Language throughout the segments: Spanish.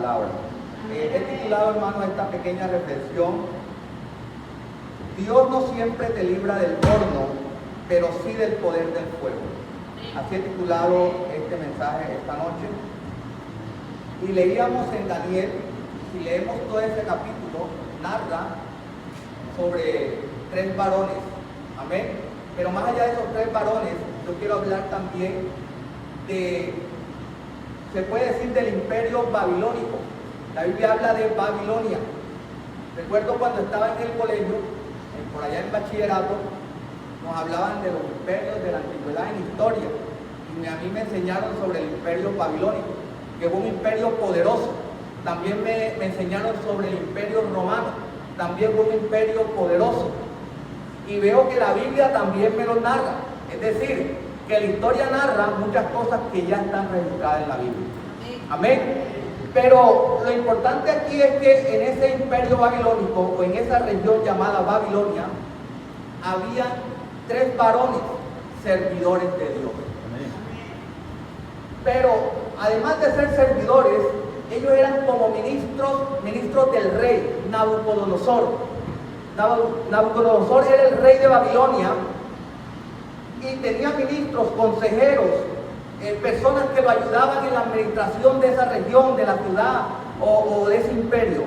palabra. He titulado, hermano, esta pequeña reflexión: Dios no siempre te libra del horno, pero sí del poder del fuego. Así he titulado este mensaje esta noche. Y leíamos en Daniel, si leemos todo ese capítulo, narra sobre 3 varones. Amén. Pero más allá de esos 3 varones, yo quiero hablar también de, se puede decir, del imperio babilónico. La Biblia habla de Babilonia. Recuerdo cuando estaba en el colegio, por allá en bachillerato, nos hablaban de los imperios de la antigüedad en historia. Y a mí me enseñaron sobre el imperio babilónico, que fue un imperio poderoso. También me enseñaron sobre el imperio romano, también fue un imperio poderoso. Y veo que la Biblia también me lo narra. Es decir, que la historia narra muchas cosas que ya están registradas en la Biblia. Amén. Pero lo importante aquí es que en ese imperio babilónico, o en esa región llamada Babilonia, había 3 varones servidores de Dios. Pero además de ser servidores, ellos eran como ministros del rey Nabucodonosor. Nabucodonosor era el rey de Babilonia y tenía ministros, consejeros, personas que lo ayudaban en la administración de esa región, de la ciudad o de ese imperio.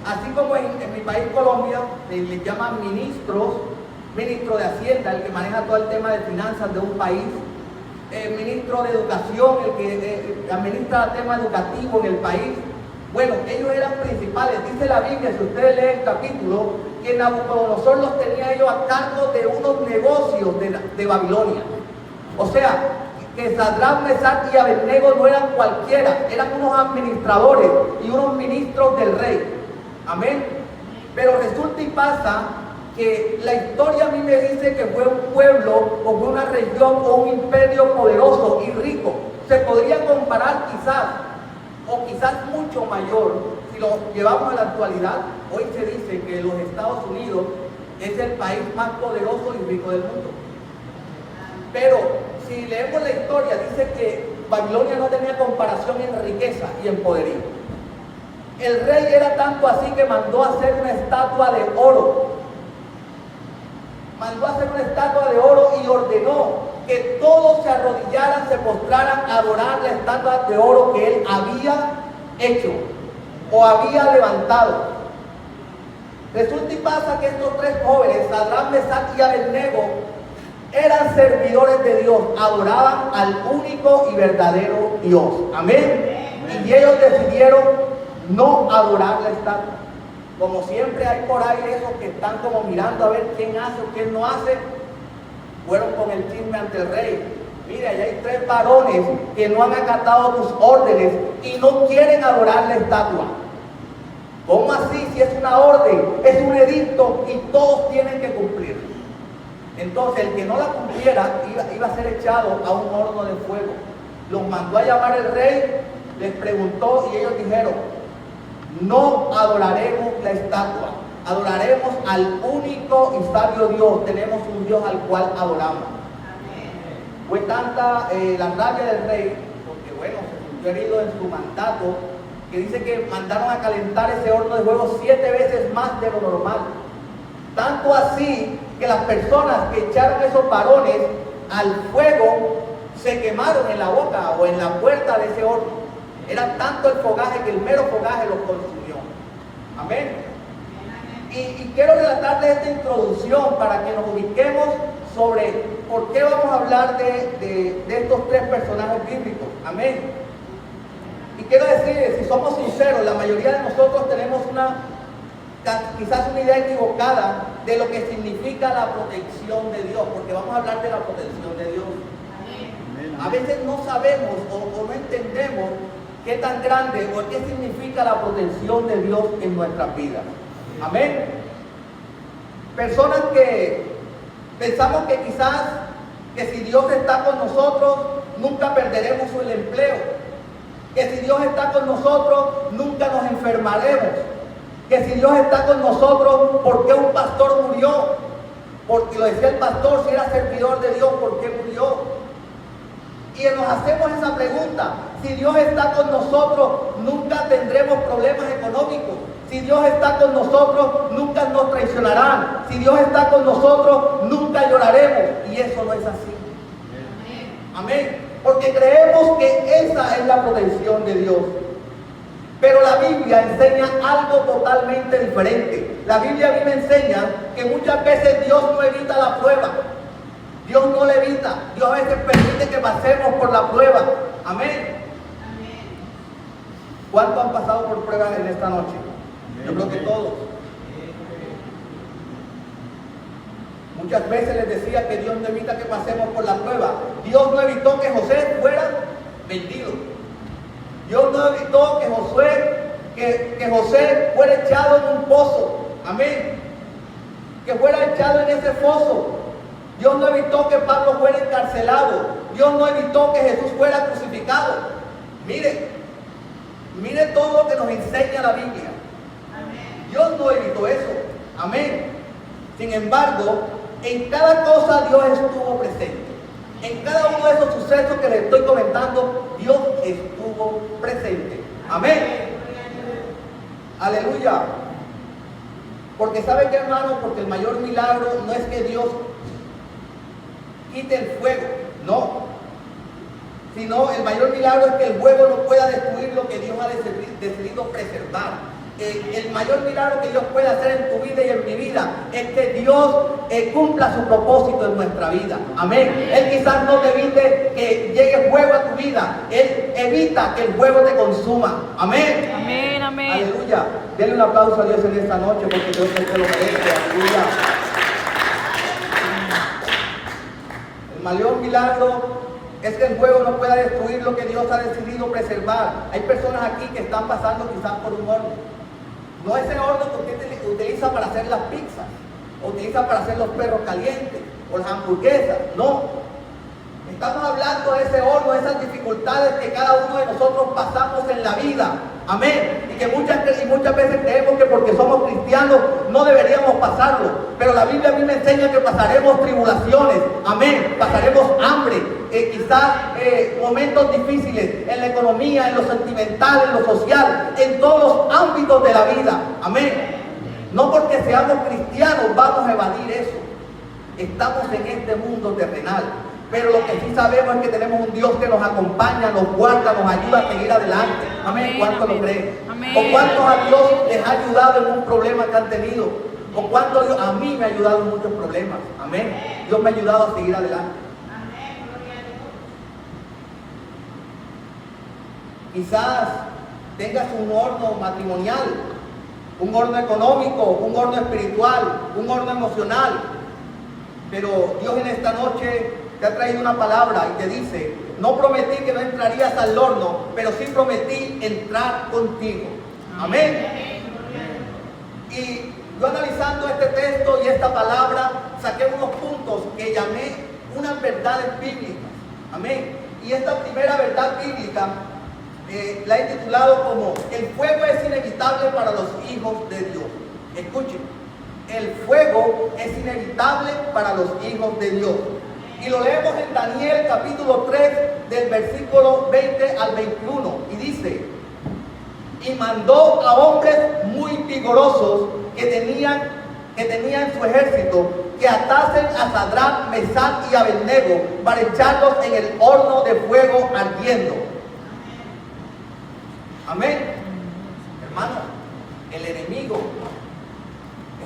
Así como en mi país, Colombia, se les llaman ministro de Hacienda, el que maneja todo el tema de finanzas de un país, ministro de Educación, el que administra el tema educativo en el país. Bueno, ellos eran principales. Dice la Biblia, si ustedes leen el capítulo, que Nabucodonosor los tenía ellos a cargo de unos negocios de Babilonia. O sea, que Sadrach, Mesach y Abednego no eran cualquiera, eran unos administradores y unos ministros del rey. Amén. Pero resulta y pasa que la historia a mí me dice que fue un pueblo o fue una región o un imperio poderoso y rico. Se podría comparar quizás, o quizás mucho mayor, si lo llevamos a la actualidad. Hoy se dice que los Estados Unidos es el país más poderoso y rico del mundo. Pero si leemos la historia, dice que Babilonia no tenía comparación en riqueza y en poderío. El rey era tanto así que mandó a hacer una estatua de oro. Mandó a hacer una estatua de oro y ordenó que todos se arrodillaran, se postraran a adorar la estatua de oro que él había hecho o había levantado. Resulta y pasa que estos 3 jóvenes, Sadrach, Mesach y Abednego, eran servidores de Dios, adoraban al único y verdadero Dios. Amén. Y ellos decidieron no adorar la estatua. Como siempre hay por ahí esos que están como mirando a ver quién hace o quién no hace. Fueron con el chisme ante el rey. Mira, allá hay 3 varones que no han acatado tus órdenes y no quieren adorar la estatua. ¿Cómo así? Si es una orden, es un edicto y todos tienen que cumplir. Entonces el que no la cumpliera iba a ser echado a un horno de fuego. Los mandó a llamar el rey, les preguntó y ellos dijeron: no adoraremos la estatua, adoraremos al único y sabio Dios. Tenemos un Dios al cual adoramos. Fue tanta la rabia del rey, porque bueno, se sintió herido en su mandato, que dice que mandaron a calentar ese horno de fuego 7 veces más de lo normal. Tanto así que las personas que echaron esos varones al fuego se quemaron en la boca o en la puerta de ese horno. Era tanto el fogaje que el mero fogaje los consumió. Amén. Y quiero relatarles esta introducción para que nos ubiquemos sobre por qué vamos a hablar de estos 3 personajes bíblicos. Amén. Y quiero decirles, si somos sinceros, la mayoría de nosotros tenemos quizás una idea equivocada de lo que significa la protección de Dios, porque vamos a hablar de la protección de Dios. A veces no sabemos o no entendemos qué tan grande o qué significa la protección de Dios en nuestras vidas. Amén. Personas que pensamos que quizás que si Dios está con nosotros nunca perderemos el empleo, que si Dios está con nosotros nunca nos enfermaremos, que si Dios está con nosotros, ¿por qué un pastor murió? Porque lo decía el pastor, si era servidor de Dios, ¿por qué murió? Y nos hacemos esa pregunta: si Dios está con nosotros, nunca tendremos problemas económicos. Si Dios está con nosotros, nunca nos traicionarán. Si Dios está con nosotros, nunca lloraremos. Y eso no es así. Amén. Porque creemos que esa es la protección de Dios. Pero la Biblia enseña algo totalmente diferente. La Biblia a mí me enseña que muchas veces Dios no evita la prueba. Dios no le evita. Dios a veces permite que pasemos por la prueba. Amén. ¿Cuántos han pasado por pruebas en esta noche? Yo creo que todos. Muchas veces les decía que Dios no evita que pasemos por la prueba. Dios no evitó que José fuera vendido. Dios no evitó que José fuera echado en un pozo. Amén. Que fuera echado en ese foso. Dios no evitó que Pablo fuera encarcelado. Dios no evitó que Jesús fuera crucificado. Mire todo lo que nos enseña la Biblia. Dios no evitó eso. Amén. Sin embargo, en cada cosa Dios estuvo presente. En cada uno de esos sucesos que les estoy comentando, Dios estuvo presente. Amén. Aleluya. Porque ¿sabe qué, hermano? Porque el mayor milagro no es que Dios quite el fuego, no. Sino el mayor milagro es que el fuego no pueda destruir lo que Dios ha decidido preservar. El mayor milagro que Dios puede hacer en tu vida y en mi vida es que Dios cumpla su propósito en nuestra vida. Amén. Él quizás no te evite que llegue fuego a tu vida. Él evita que el fuego te consuma. Amén. Amén, amén. Aleluya. Denle un aplauso a Dios en esta noche porque Dios te lo merece. Aleluya. El mayor milagro es que el fuego no pueda destruir lo que Dios ha decidido preservar. Hay personas aquí que están pasando quizás por un horno. No ese horno que usted utiliza para hacer las pizzas, o utiliza para hacer los perros calientes, o las hamburguesas. No. Estamos hablando de ese horno, de esas dificultades que cada uno de nosotros pasamos en la vida. Amén. Y que muchas veces creemos que porque somos cristianos no deberíamos pasarlo. Pero la Biblia a mí me enseña que pasaremos tribulaciones. Amén. Pasaremos hambre. Quizás momentos difíciles en la economía, en lo sentimental, en lo social, en todos los ámbitos de la vida. Amén. No porque seamos cristianos vamos a evadir eso. Estamos en este mundo terrenal. Pero lo que sí sabemos es que tenemos un Dios que nos acompaña, nos guarda, nos ayuda a seguir adelante. Amén. ¿Cuántos lo creen? Amén. ¿O cuántos a Dios les ha ayudado en un problema que han tenido? ¿O cuántos Dios a mí me ha ayudado en muchos problemas? Amén. Dios me ha ayudado a seguir adelante. Quizás tengas un horno matrimonial, un horno económico, un horno espiritual, un horno emocional. Pero Dios en esta noche te ha traído una palabra y te dice: no prometí que no entrarías al horno, pero sí prometí entrar contigo. Amén. Y yo analizando este texto y esta palabra, saqué unos puntos que llamé unas verdades bíblicas. Amén. Y esta primera verdad bíblica la he titulado como: el fuego es inevitable para los hijos de Dios. Escuchen, el fuego es inevitable para los hijos de Dios. Y lo leemos en Daniel capítulo 3 del versículo 20 al 21. Y dice: y mandó a hombres muy vigorosos que tenían en su ejército que atasen a Sadrach, Mesach y Abednego para echarlos en el horno de fuego ardiendo. Amén. Hermano, el enemigo,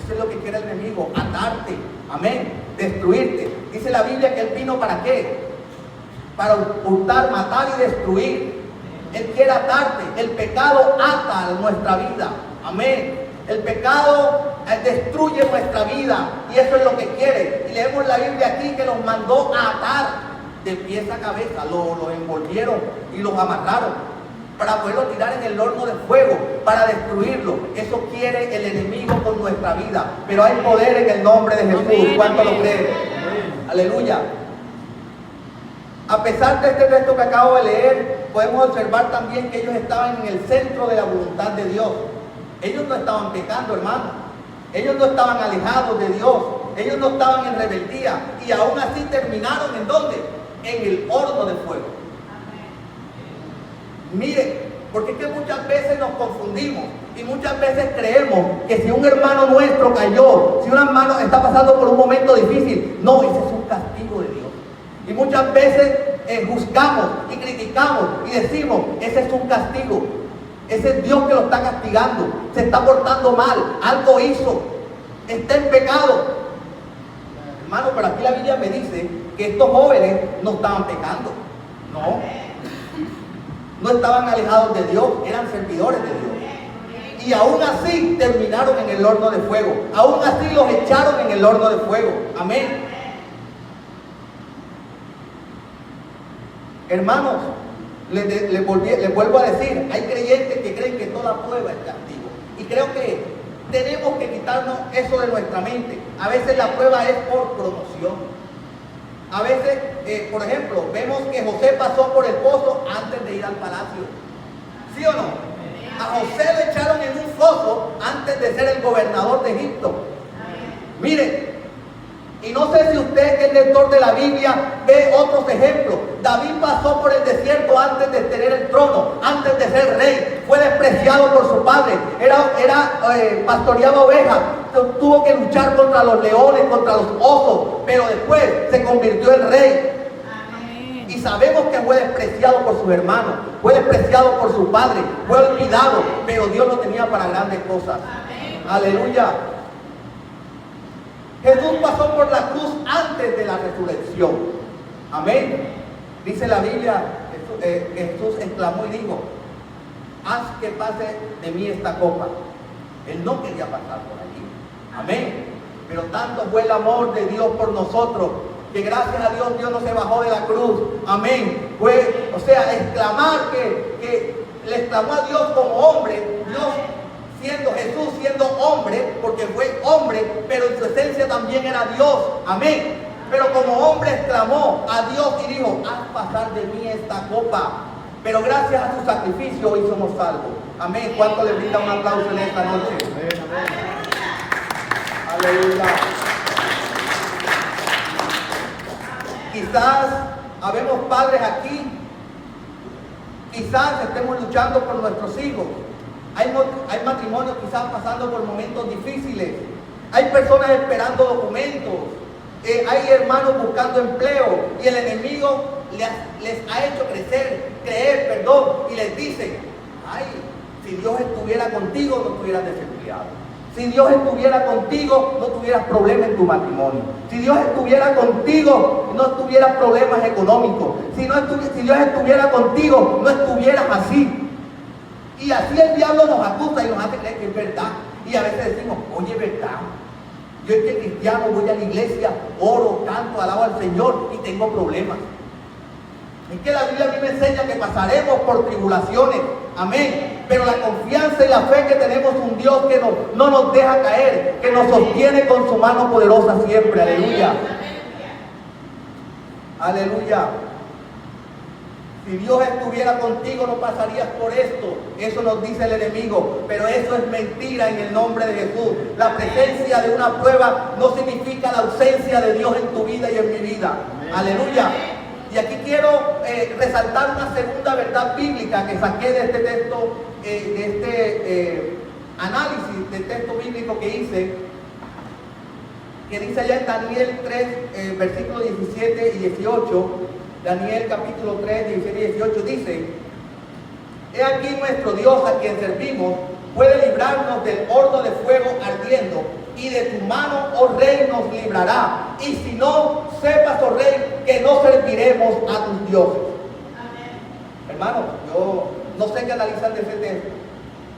eso es lo que quiere el enemigo: atarte. Amén. Destruirte. Dice la Biblia que Él vino ¿para qué? Para hurtar, matar y destruir. Él quiere atarte. El pecado ata a nuestra vida. Amén. El pecado destruye nuestra vida y eso es lo que quiere. Y leemos la Biblia aquí que los mandó a atar de pies a cabeza. Los envolvieron y los amarraron para poderlo tirar en el horno de fuego, para destruirlo. Eso quiere el enemigo con nuestra vida. Pero hay poder en el nombre de Jesús. ¿Cuánto lo creen? Aleluya. A pesar de este texto que acabo de leer, podemos observar también que ellos estaban en el centro de la voluntad de Dios. Ellos no estaban pecando, hermano. Ellos no estaban alejados de Dios. Ellos no estaban en rebeldía. Y aún así terminaron ¿en dónde? En el horno de fuego. Mire, porque es que muchas veces nos confundimos y muchas veces creemos que si un hermano nuestro cayó, si un hermano está pasando por un momento difícil, no, ese es un castigo de Dios. Y muchas veces juzgamos y criticamos y decimos, ese es un castigo, ese es Dios que lo está castigando, se está portando mal, algo hizo, está en pecado. Hermano, pero aquí la Biblia me dice que estos jóvenes no estaban pecando, no estaban alejados de Dios, eran servidores de Dios. Y aún así terminaron en el horno de fuego, aún así los echaron en el horno de fuego. Amén. Hermanos, les vuelvo a decir, hay creyentes que creen que toda prueba es castigo. Y creo que tenemos que quitarnos eso de nuestra mente. A veces la prueba es por promoción. A veces, por ejemplo, vemos que José pasó por el pozo antes de ir al palacio. ¿Sí o no? A José lo echaron en un foso antes de ser el gobernador de Egipto. Mire, y no sé si usted que es lector de la Biblia ve otros ejemplos. David pasó por el desierto antes de tener el trono, antes de ser rey. Fue despreciado por su padre. Pastoreaba ovejas. Tuvo que luchar contra los leones, contra los osos. Pero después se convirtió en rey. Amén. Y sabemos que fue despreciado por sus hermanos. Fue despreciado por su padre. Fue olvidado. Pero Dios lo tenía para grandes cosas. Amén. Aleluya. Jesús pasó por la cruz antes de la resurrección. Amén. Dice la Biblia, Jesús exclamó y dijo, haz que pase de mí esta copa. Él no quería pasar por allí. Amén. Pero tanto fue el amor de Dios por nosotros, que gracias a Dios, Dios no se bajó de la cruz. Amén. Exclamar que le exclamó a Dios como hombre. Dios Jesús siendo hombre, porque fue hombre, pero en su esencia también era Dios. Amén. Pero como hombre exclamó a Dios y dijo, haz pasar de mí esta copa. Pero gracias a su sacrificio hoy somos salvos. Amén. ¿Cuánto le brinda un aplauso en esta noche? Aleluya. Quizás habemos padres aquí, quizás estemos luchando por nuestros hijos. Hay matrimonios quizás pasando por momentos difíciles. Hay personas esperando documentos. Hay hermanos buscando empleo. Y el enemigo les ha hecho creer, y les dice, ay, si Dios estuviera contigo no estuvieras desempleado. Si Dios estuviera contigo no tuvieras problemas en tu matrimonio. Si Dios estuviera contigo no tuvieras problemas económicos. Si Dios estuviera contigo no estuvieras así. Y así el diablo nos acusa y nos hace creer que es verdad. Y a veces decimos, oye, ¿verdad? Yo este cristiano voy a la iglesia, oro, canto, alabo al Señor y tengo problemas. Es que la Biblia a mí me enseña que pasaremos por tribulaciones. Amén. Pero la confianza y la fe que tenemos un Dios que no nos deja caer, que nos sostiene con su mano poderosa siempre. Aleluya. Aleluya. Si Dios estuviera contigo no pasarías por esto. Eso nos dice el enemigo. Pero eso es mentira en el nombre de Jesús. La presencia de una prueba no significa la ausencia de Dios en tu vida y en mi vida. Amén. Aleluya. Y aquí quiero resaltar una segunda verdad bíblica que saqué de este texto, análisis del texto bíblico que hice, que dice allá en Daniel 3, versículos 17 y 18. Daniel capítulo 3, 17 y 18 dice, he aquí nuestro Dios a quien servimos puede librarnos del horno de fuego ardiendo, y de tu mano, oh rey, nos librará. Y si no, sepas, oh rey, que no serviremos a tus dioses. Amén. Hermano, yo no sé qué analizar de ese texto,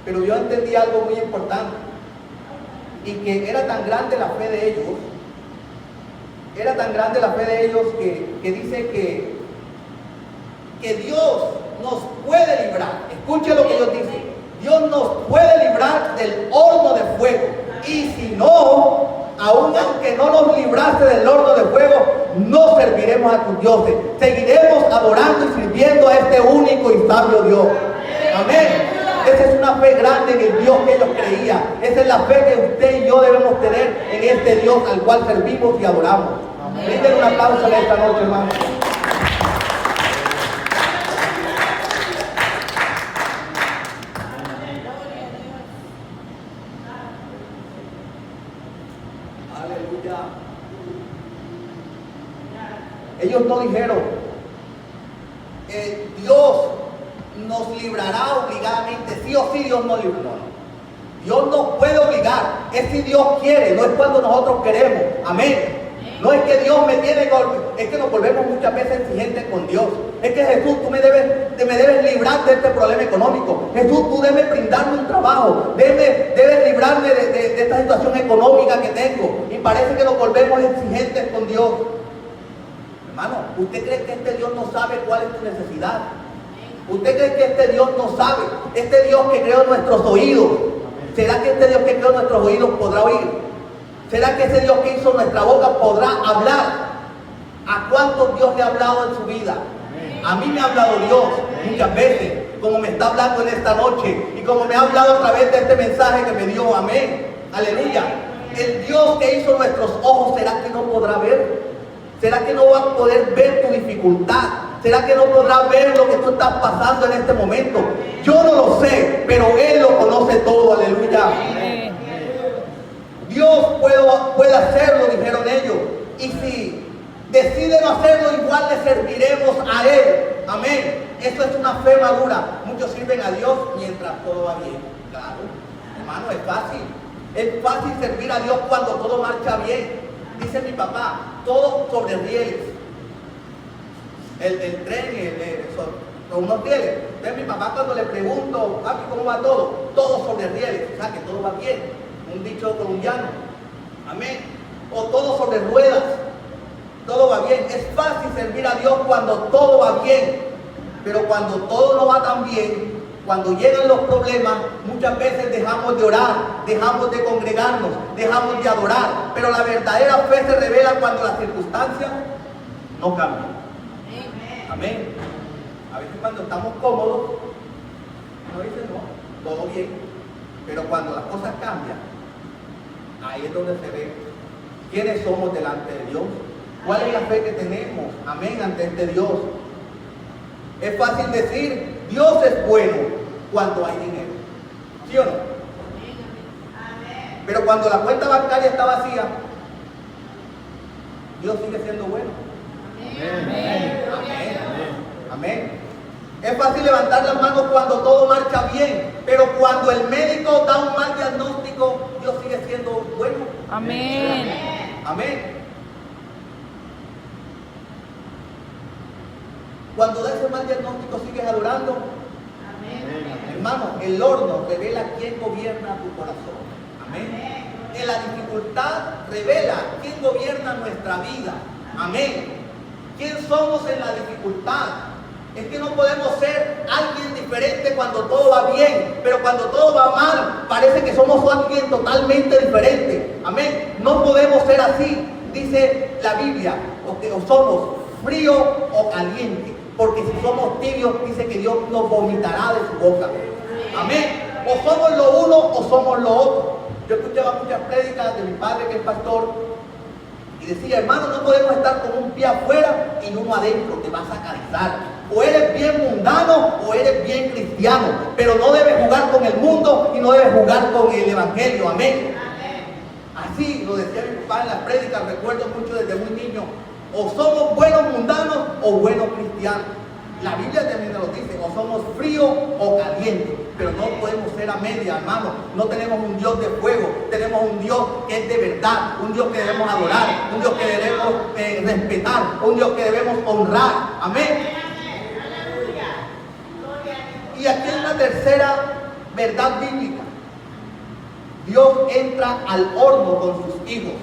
pero yo entendí algo muy importante, y que era tan grande la fe de ellos, que dice que Dios nos puede librar. Escuche lo que ellos dicen. Dios nos puede librar del horno de fuego. Y si no, aun aunque no nos libraste del horno de fuego, no serviremos a tus dioses. Seguiremos adorando y sirviendo a este único y sabio Dios. Amén. Esa es una fe grande en el Dios que ellos creían. Esa es la fe que usted y yo debemos tener en este Dios al cual servimos y adoramos. Denle un aplauso en esta noche, hermano. Aleluya. Ellos no dijeron, Dios nos librará obligadamente, sí o sí Dios nos librará. No. Dios nos puede obligar, es si Dios quiere, no es cuando nosotros queremos. Amén. No es que Dios me tiene que, es que nos volvemos muchas veces exigentes con Dios. Es que Jesús, tú me debes librar de este problema económico. Jesús, tú debes brindarme un trabajo. Debes librarme de esta situación económica que tengo. Y parece que nos volvemos exigentes con Dios. Hermano, ¿usted cree que este Dios no sabe cuál es tu necesidad? ¿Usted cree que este Dios no sabe? Este Dios que creó nuestros oídos. ¿Será que este Dios que creó nuestros oídos podrá oír? ¿Será que ese Dios que hizo nuestra boca podrá hablar? ¿A cuántos Dios le ha hablado en su vida? A mí me ha hablado Dios muchas veces, como me está hablando en esta noche y como me ha hablado a través de este mensaje que me dio. Amén. Aleluya. El Dios que hizo nuestros ojos, ¿será que no podrá ver? ¿Será que no va a poder ver tu dificultad? ¿Será que no podrá ver lo que tú estás pasando en este momento? Yo no lo sé, pero Él lo conoce todo. Aleluya. Dios puede hacerlo, dijeron ellos. Y si decide no hacerlo, igual le serviremos a Él. Amén. Eso es una fe madura. Muchos sirven a Dios mientras todo va bien. Claro, hermano, es fácil. Es fácil servir a Dios cuando todo marcha bien. Dice mi papá, todo sobre rieles. El tren, con unos rieles. Entonces mi papá, cuando le pregunto, papi, ¿cómo va todo? Todo sobre rieles. O sea, que todo va bien. Un dicho colombiano. Amén. O todo sobre ruedas. Todo va bien. Es fácil servir a Dios cuando todo va bien. Pero cuando todo no va tan bien, cuando llegan los problemas, muchas veces dejamos de orar, dejamos de congregarnos, dejamos de adorar. Pero la verdadera fe se revela cuando las circunstancias no cambian. Amén. A veces cuando estamos cómodos, uno dice, no, todo bien. Pero cuando las cosas cambian, ahí es donde se ve quiénes somos delante de Dios, cuál es la fe que tenemos, amén, ante este Dios. Es fácil decir, Dios es bueno cuando hay dinero, ¿sí o no? Pero cuando la cuenta bancaria está vacía, Dios sigue siendo bueno. Amén. Amén. Amén. Es fácil levantar las manos cuando todo marcha bien, pero cuando el médico da un mal diagnóstico, Dios sigue siendo bueno. Amén. Amén. Cuando da ese mal diagnóstico, sigues adorando. Amén. Hermano, el horno revela quién gobierna tu corazón. Amén. En la dificultad revela quién gobierna nuestra vida. Amén. ¿Quién somos en la dificultad? Es que no podemos ser alguien diferente cuando todo va bien, pero cuando todo va mal, parece que somos alguien totalmente diferente. Amén. No podemos ser así. Dice la Biblia, o somos frío o caliente, porque si somos tibios, dice que Dios nos vomitará de su boca. Amén. O somos lo uno o somos lo otro. Yo escuchaba muchas prédicas de mi padre, que es pastor, y decía, hermano, no podemos estar con un pie afuera y uno adentro, te vas a cansar. O eres bien mundano o eres bien cristiano, pero no debes jugar con el mundo y no debes jugar con el evangelio. Amén. Así lo decía mi papá en las prédicas, recuerdo mucho desde muy niño. O somos buenos mundanos o buenos cristianos. La Biblia también nos lo dice, o somos fríos o calientes, pero no podemos ser a media, hermano. No tenemos un Dios de fuego, tenemos un Dios que es de verdad, un Dios que debemos adorar, un Dios que debemos respetar, un Dios que debemos honrar. Amén. Y aquí hay una tercera verdad bíblica. Dios entra al horno con sus hijos.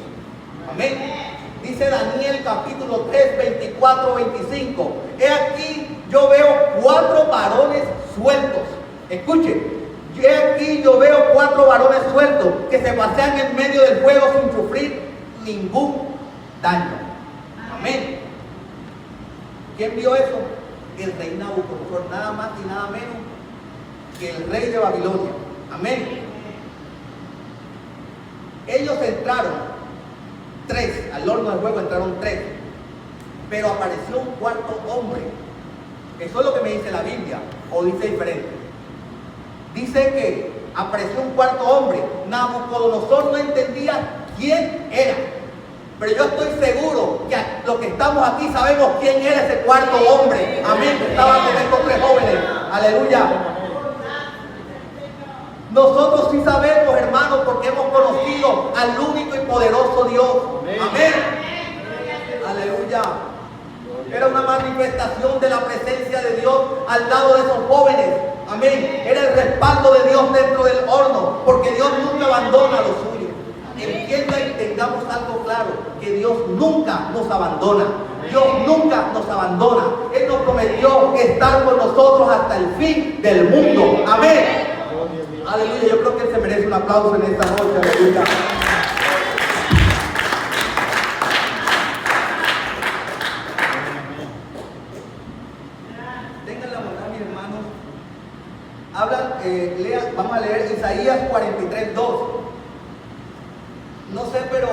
Amén. Dice Daniel capítulo 3, 24, 25. He aquí, yo veo 4 varones sueltos. Escuche. He aquí, yo veo 4 varones sueltos que se pasean en medio del fuego sin sufrir ningún daño. Amén. ¿Quién vio eso? El rey Nabucodonosor, nada más y nada menos que el rey de Babilonia. Amén. Ellos entraron 3, al horno de fuego entraron 3, pero apareció un 4º hombre. Eso es lo que me dice la Biblia, o dice diferente. Dice que apareció un 4º hombre. Nabucodonosor no entendía quién era. Pero yo estoy seguro que los que estamos aquí sabemos quién era ese cuarto hombre. Amén. Que estaba con estos tres jóvenes. Aleluya. Nosotros sí sabemos, hermanos, porque hemos conocido al único y poderoso Dios. Amén. Aleluya. Era una manifestación de la presencia de Dios al lado de esos jóvenes. Amén. Era el respaldo de Dios dentro del horno, porque Dios nunca abandona a los suyos. Entienda y tengamos algo claro, que Dios nunca nos abandona. Dios nunca nos abandona. Él nos prometió estar con nosotros hasta el fin del mundo. Amén. Aleluya. Yo creo que Él se merece un aplauso en esta noche. Aleluya. Tengan la bondad, mis hermanos. Vamos a leer Isaías 43:2. No sé, pero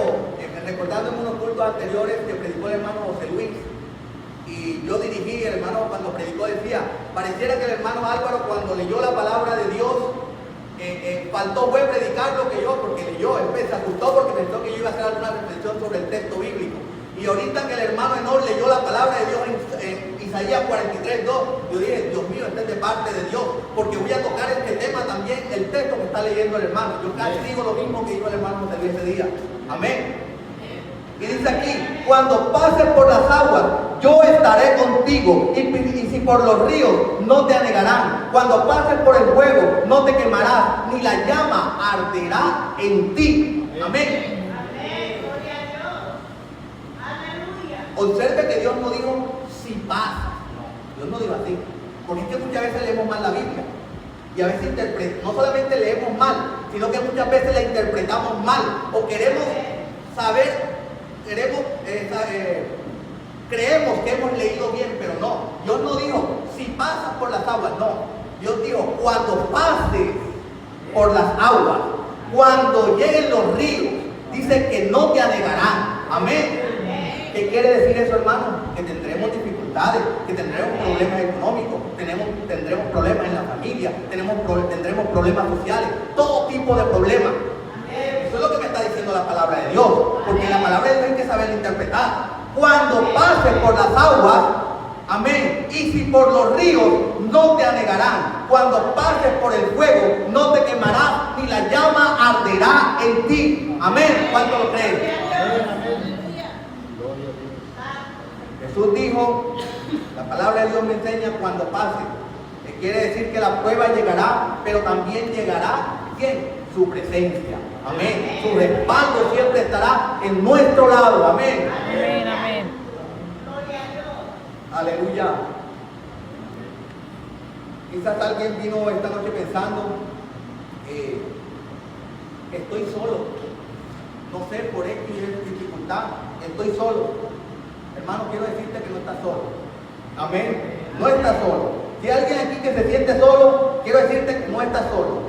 recordando en unos cultos anteriores que predicó el hermano José Luis, y yo dirigí, el hermano cuando predicó decía, pareciera que el hermano Álvaro cuando leyó la palabra de Dios, faltó fue predicar lo que yo, porque leyó, él se asustó porque pensó que yo iba a hacer alguna reflexión sobre el texto bíblico. Y ahorita que el hermano Enoch leyó la palabra de Dios en Isaías 43:2, yo dije, Dios mío, este es de parte de Dios, porque voy a tocar este tema también, el texto que está leyendo el hermano. Yo casi digo lo mismo que dijo el hermano José Luis ese día. Amén. Y dice aquí, cuando pases por las aguas, yo estaré contigo, y si por los ríos, no te anegarán. Cuando pases por el fuego, no te quemarás, ni la llama arderá en ti. Amén. Observe que Dios no dijo si pasa. No, Dios no dijo así. Porque es que muchas veces leemos mal la Biblia. Y a veces no solamente leemos mal, sino que muchas veces la interpretamos mal. O queremos saber, creemos que hemos leído bien, pero no. Dios no dijo si pasas por las aguas, no. Dios dijo cuando pases por las aguas, cuando lleguen los ríos, dice que no te anegarán. Amén. ¿Qué quiere decir eso, hermano? Que tendremos dificultades, que tendremos problemas económicos, tendremos problemas en la familia, tendremos problemas sociales, todo tipo de problemas. Eso es lo que me está diciendo la palabra de Dios, porque la palabra de Dios hay que saberla interpretar. Cuando pases por las aguas, amén, y si por los ríos, no te anegarán. Cuando pases por el fuego, no te quemarás, ni la llama arderá en ti. Amén. ¿Cuánto lo creen? Jesús dijo, la palabra de Dios me enseña cuando pase, que quiere decir que la prueba llegará, pero también llegará, ¿quién? Su presencia. Amén. Su respaldo siempre estará en nuestro lado. Amén. Amén, amén. Aleluya. Quizás alguien vino esta noche pensando, estoy solo. No sé, por X dificultad, estoy solo. Hermano, quiero decirte que no estás solo. Amén. No estás solo. Si hay alguien aquí que se siente solo, quiero decirte que no estás solo.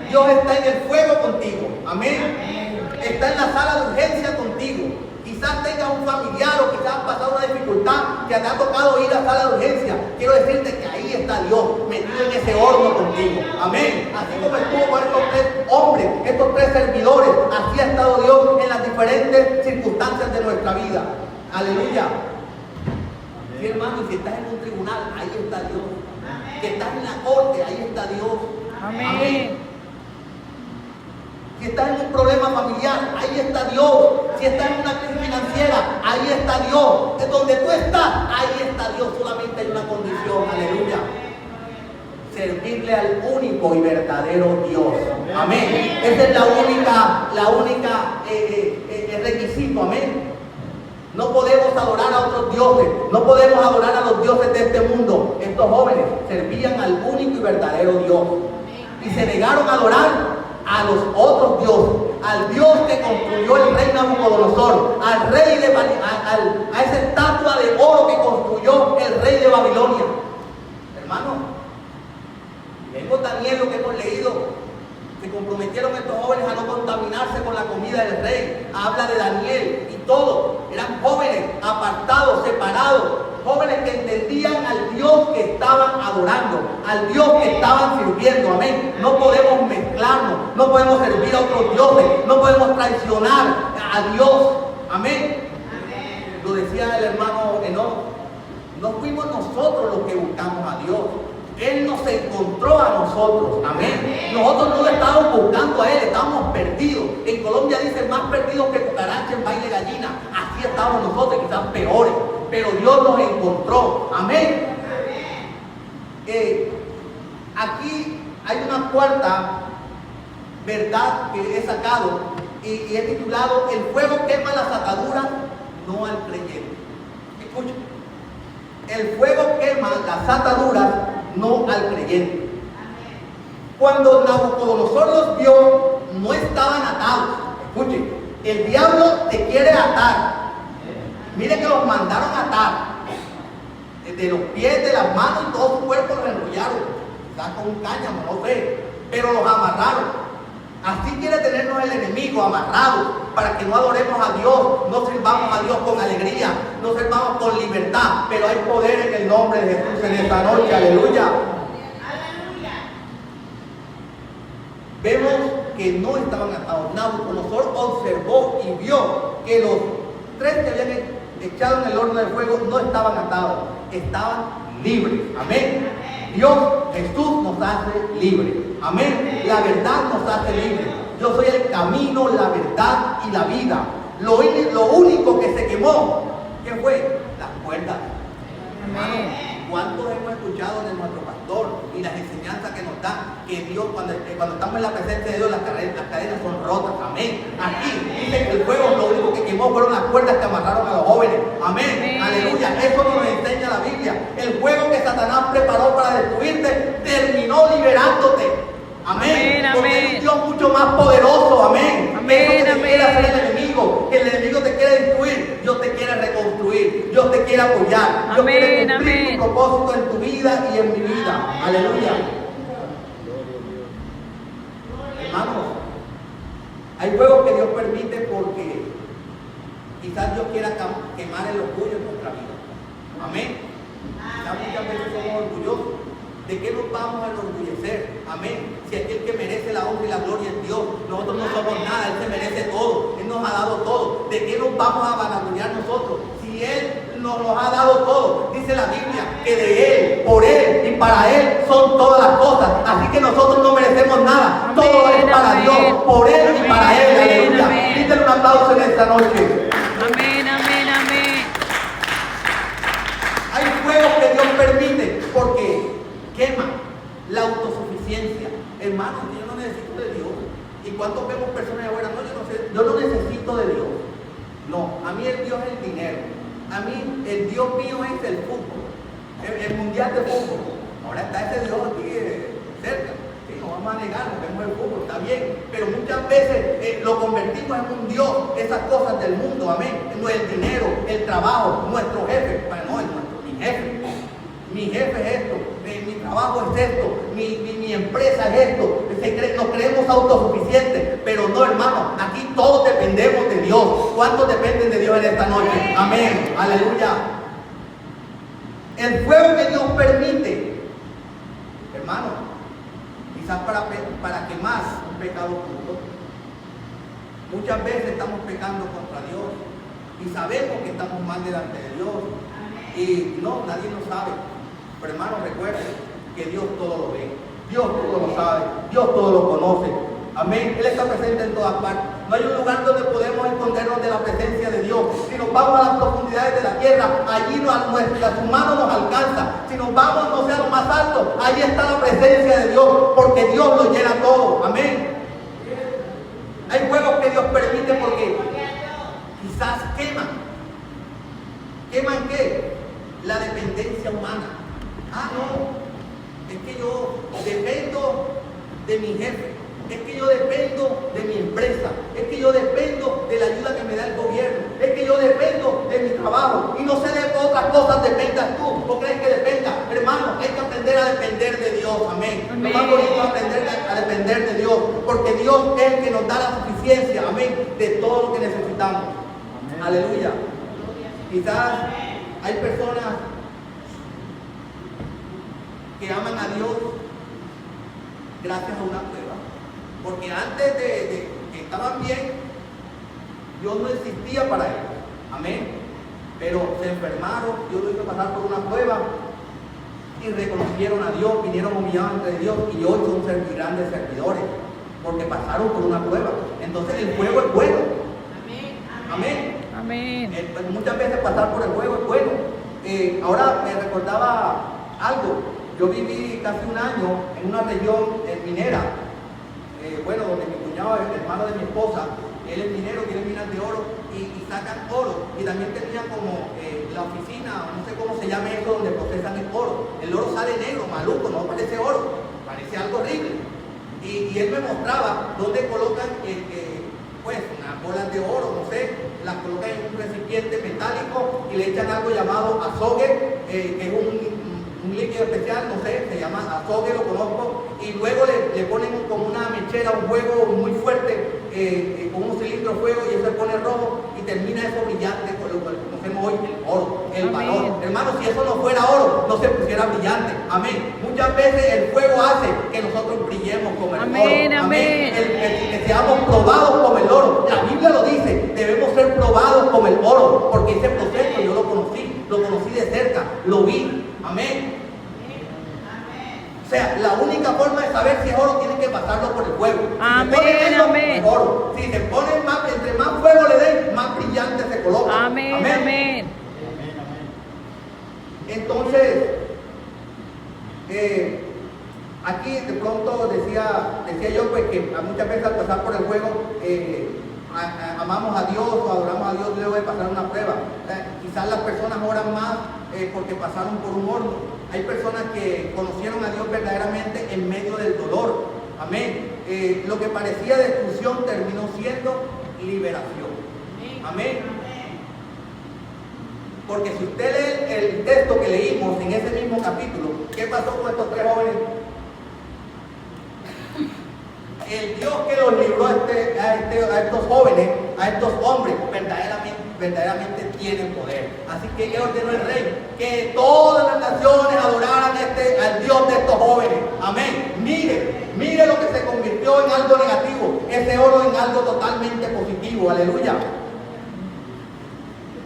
Dios está en el fuego contigo. Amén. Está en la sala de urgencia contigo. Quizás tengas un familiar o quizás has pasado una dificultad que te ha tocado ir a la sala de urgencia. Quiero decirte que ahí está Dios metido en ese horno contigo. Amén. Así como estuvo con estos tres hombres, estos tres servidores, así ha estado Dios en las diferentes circunstancias de nuestra vida. Aleluya. Sí, hermano, y si estás en un tribunal, ahí está Dios. Que estás en la corte, ahí está Dios. Amén. Amén. Si estás en un problema familiar, ahí está Dios. Si estás en una crisis financiera, ahí está Dios. De donde tú estás, ahí está Dios. Solamente hay una condición. Aleluya. Servirle al único y verdadero Dios. Amén. Esa es la única requisito. Amén. No podemos adorar a otros dioses, no podemos adorar a los dioses de este mundo. Estos jóvenes servían al único y verdadero Dios y se negaron a adorar a los otros dioses, al Dios que construyó el rey Nabucodonosor, al rey de a esa estatua de oro que construyó el rey de Babilonia. Hermano, vemos también lo que hemos leído. Se comprometieron estos jóvenes a no contaminarse con la comida del rey. Habla de Daniel y todo. Eran jóvenes apartados, separados. Jóvenes que entendían al Dios que estaban adorando, al Dios que estaban sirviendo. Amén. No podemos mezclarnos, no podemos servir a otros dioses, no podemos traicionar a Dios. Amén. Lo decía el hermano Enoch, no fuimos nosotros los que buscamos a Dios. Él nos encontró a nosotros. Amén. Nosotros no lo estábamos buscando a Él, estábamos perdidos. En Colombia dicen más perdidos que cucarachas en baile de gallina. Así estábamos nosotros, quizás peores. Pero Dios nos encontró. Amén. Aquí hay una cuarta verdad que he sacado y he titulado: el fuego quema las ataduras, no al creyente. Escucha, el fuego quema las ataduras, no al creyente. Cuando Nabucodonosor los vio, no estaban atados. Escuchen, el diablo te quiere atar. Mire que los mandaron a atar de los pies, de las manos y todo su cuerpo los enrollaron, quizás con un cáñamo, no sé, pero los amarraron. Así quiere tenernos el enemigo, amarrados, para que no adoremos a Dios, no sirvamos a Dios con alegría, no sirvamos con libertad. Pero hay poder en el nombre de Jesús en esta noche. Aleluya. Vemos que no estaban atados. Nabucodonosor observó y vio que los tres que habían echado en el horno de fuego no estaban atados, estaban libres. Amén. Dios, Jesús nos hace libres. Amén. La verdad nos hace libres. Yo soy el camino, la verdad y la vida. Lo único que se quemó, ¿qué fue? Las cuerdas. Amén. ¿Cuántos hemos escuchado de nuestro pastor y las enseñanzas que nos da? Que Dios, cuando estamos en la presencia de Dios, las cadenas son rotas. Amén. Aquí dice que el fuego lo único que quemó fueron las cuerdas que amarraron a los jóvenes. Amén. Amén. Aleluya. Eso nos enseña la Biblia. El fuego que Satanás preparó para destruirte terminó liberándote. Amén. Amén. Porque es un Dios mucho más poderoso. Amén. Amén. Eso que quiere hacer el enemigo. Que el enemigo te quiere destruir. Dios te quiere reconstruir. Dios te quiere apoyar. Dios quiere cumplir tu propósito en tu vida y en mi vida. Aleluya. Hermanos, hay fuegos que Dios permite porque quizás Dios quiera quemar el orgullo en nuestra vida. Amén. Quizás muchas veces somos orgullosos. ¿De qué nos vamos a enorgullecer? Amén. Si aquel que merece la honra y la gloria es Dios, nosotros no somos nada, Él se merece todo, Él nos ha dado todo. ¿De qué nos vamos a vanagloriar nosotros? Si Él nos ha dado todo, dice la Biblia que de Él, por Él y para Él son todas las cosas. Así que nosotros no merecemos nada. Amén, todo es para amén. Dios, por Él amén, y para Él. Aleluya. Díganle un aplauso en esta noche. Amén, amén, amén. Hay fuegos que Dios permite porque quema la autosuficiencia. Hermanos, yo no necesito de Dios. ¿Y cuántos vemos personas afuera? No, yo no necesito de Dios. No, a mí el Dios es el dinero. A mí el Dios mío es el fútbol, el mundial de fútbol. Ahora está ese Dios aquí cerca. Sí, no vamos a negar, nos vemos el fútbol, está bien. Pero muchas veces lo convertimos en un Dios, esas cosas del mundo, amén. No el dinero, el trabajo, nuestro jefe. Bueno, no, mi jefe. Mi jefe es esto, mi trabajo es esto, mi empresa es esto. Nos creemos autosuficientes, pero no, hermano, aquí todos dependemos de Dios. ¿Cuántos dependen de Dios en esta noche? Amén, aleluya. El fuego que Dios permite, hermano, quizás para quemar un pecado oculto. Muchas veces estamos pecando contra Dios y sabemos que estamos mal delante de Dios y no, nadie lo sabe. Pero hermano, recuerden que Dios todo lo ve, Dios todo lo sabe, Dios todo lo conoce. Amén. Él está presente en todas partes. No hay un lugar donde podemos escondernos de la presencia de Dios. Si nos vamos a las profundidades de la tierra, allí su mano nos alcanza. Si nos vamos, no sea lo más alto, allí está la presencia de Dios, porque Dios lo llena todo. Amén. Hay fuegos que Dios permite porque quizás queman. ¿Queman qué? La dependencia humana. Ah, no, es que yo dependo de mi jefe, es que yo dependo de mi empresa, es que yo dependo de la ayuda que me da el gobierno, es que yo dependo de mi trabajo y no sé de qué otras cosas dependas tú. ¿Tú crees que dependa? Hermano, hay que aprender a depender de Dios. Amén. Lo más bonito es aprender a depender de Dios, porque Dios es el que nos da la suficiencia, amén, de todo lo que necesitamos. Amén. Aleluya. Quizás hay personas que aman a Dios gracias a una prueba, porque antes de que estaban bien, Dios no existía para ellos. Amén. Pero se enfermaron, Dios lo hizo pasar por una prueba y reconocieron a Dios, vinieron humillados ante Dios y hoy son grandes servidores porque pasaron por una prueba. Entonces el fuego es bueno. Amén. Amén. Muchas veces pasar por el fuego es bueno. Ahora me recordaba algo. Yo viví casi un año en una región minera, donde mi cuñado, el hermano de mi esposa, él es minero, tiene minas de oro y sacan oro. Y también tenía como la oficina, no sé cómo se llama eso, donde procesan el oro. El oro sale negro, maluco, no parece oro, parece algo horrible. Y él me mostraba dónde colocan unas bolas de oro, no sé, las colocan en un recipiente metálico y le echan algo llamado azogue, que es un líquido especial, no sé, se llama azogue, lo conozco, y luego le ponen como una mechera, un fuego muy fuerte, con un cilindro de fuego, y eso se pone rojo y termina eso brillante, con lo que conocemos hoy, el oro, el valor. Hermano, si eso no fuera oro, no se pusiera brillante. Amén. Muchas veces el fuego hace que nosotros brillemos como el oro. Amén. Que seamos probados como el oro. La Biblia lo dice, debemos ser probados como el oro, porque ese proceso yo lo conocí de cerca, lo vi. Amén. O sea, la única forma de saber si es oro tiene que pasarlo por el fuego. Amén, es oro. Si se pone entre más fuego le den, más brillante se coloca. Amén. Entonces, aquí de pronto decía yo pues que muchas veces al pasar por el fuego amamos a Dios o adoramos a Dios luego de pasar una prueba. Quizás las personas oran más porque pasaron por un horno. Hay personas que conocieron a Dios verdaderamente en medio del dolor. Amén. Lo que parecía destrucción terminó siendo liberación. Amén. Porque si usted lee el texto que leímos en ese mismo capítulo, ¿qué pasó con estos tres jóvenes? El Dios que los libró a estos jóvenes, a estos hombres, verdaderamente tienen poder. Así que ordenó el rey que todas las naciones adoraran al Dios de estos jóvenes. Amén. Mire lo que se convirtió en algo negativo, ese oro en algo totalmente positivo. Aleluya.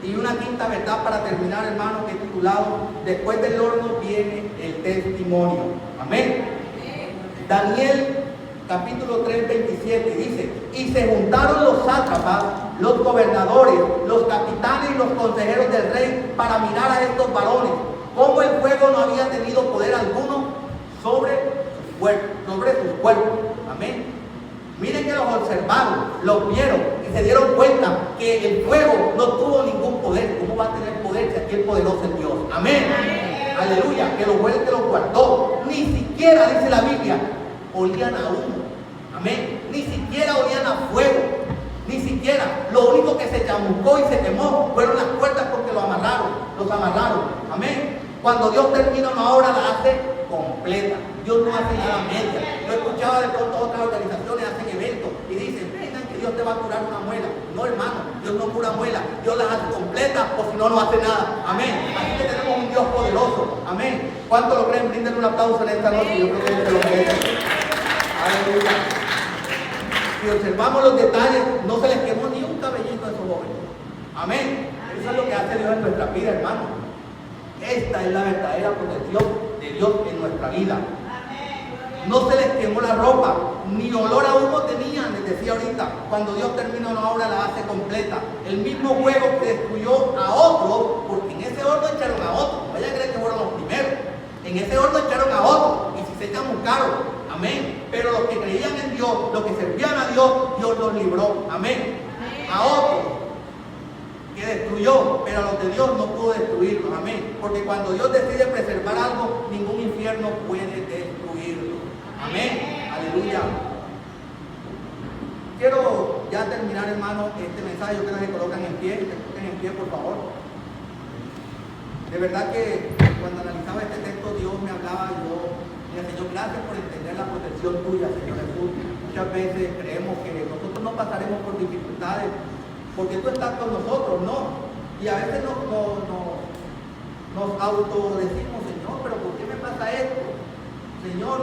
Y una quinta verdad para terminar, hermano, que he titulado: después del horno viene el testimonio. Amén. Daniel capítulo 3, 27 dice: y se juntaron los sátrapas, los gobernadores, los capitanes y los consejeros del rey para mirar a estos varones, como el fuego no había tenido poder alguno sobre sus cuerpos. Amén. Miren que los observaron, los vieron y se dieron cuenta que el fuego no tuvo ningún poder. ¿Cómo va a tener poder si aquí el poderoso es Dios? Amén. Aleluya. Que los jueces los guardó. Ni siquiera, dice la Biblia, olían a humo. Amén. Ni siquiera olían a fuego. Ni siquiera. Lo único que se chamucó y se quemó fueron las puertas porque los amarraron. Amén. Cuando Dios termina una obra, la hace completa. Dios no hace nada media. Yo escuchaba de pronto otras organizaciones hacen eventos y dicen: vengan que Dios te va a curar una muela. No, hermano, Dios no cura muela. Dios las hace completas, o si no, no hace nada. Amén. Así que tenemos un Dios poderoso. Amén. ¿Cuánto lo creen? Brinden un aplauso en esta noche. Yo creo que se lo merecen. Aleluya. Si observamos los detalles, no se les quemó ni un cabellito a esos jóvenes. Amén. Eso es lo que hace Dios en nuestra vida, hermano. Esta es la verdadera protección de Dios en nuestra vida. No se les quemó la ropa, ni olor a humo tenían, les decía ahorita. Cuando Dios termina una obra, la hace completa. El mismo fuego que destruyó a otros, porque en ese horno echaron a otros. No vaya a creer que fueron los primeros. En ese horno echaron a otros, y si se echan buscaron. Amén. Pero los que creían en Dios, los que servían a Dios, Dios los libró. Amén. A otros que destruyó, pero a los de Dios no pudo destruirlos. Amén. Porque cuando Dios decide preservar algo, ningún infierno puede destruirlo. Amén. Aleluya. Quiero ya terminar, hermano, este mensaje. Yo quiero que se coloquen en pie, por favor. De verdad que cuando analizaba este texto, Dios me hablaba y yo le decía: Señor, gracias por entender la protección tuya, Señor Jesús. Muchas veces creemos que nosotros no pasaremos por dificultades porque tú estás con nosotros, ¿no? Y a veces nos autodecimos: Señor, pero ¿por qué me pasa esto? Señor,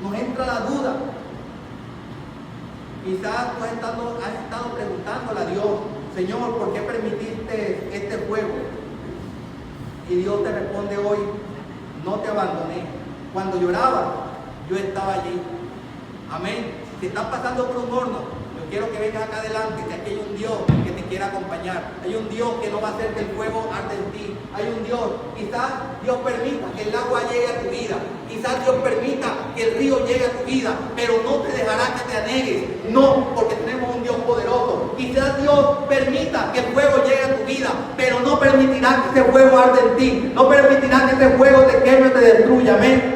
nos entra la duda. Quizás tú has estado preguntándole a Dios, Señor, ¿por qué permitiste este fuego? Y Dios te responde hoy, no te abandoné. Cuando lloraba, yo estaba allí. Amén. Si estás pasando por un horno, yo quiero que vengas acá adelante, que aquí hay un Dios que te quiere acompañar. Hay un Dios que no va a hacer que el fuego arde en ti. Hay un Dios, quizás Dios permita que el agua llegue a tu vida. Quizás Dios permita que el río llegue a tu vida, pero no te dejará que te anegues. No, porque tenemos un Dios poderoso. Quizás Dios permita que el fuego llegue a tu vida, pero no permitirá que ese fuego arde en ti. No permitirá que ese fuego te queme o te destruya. Amén.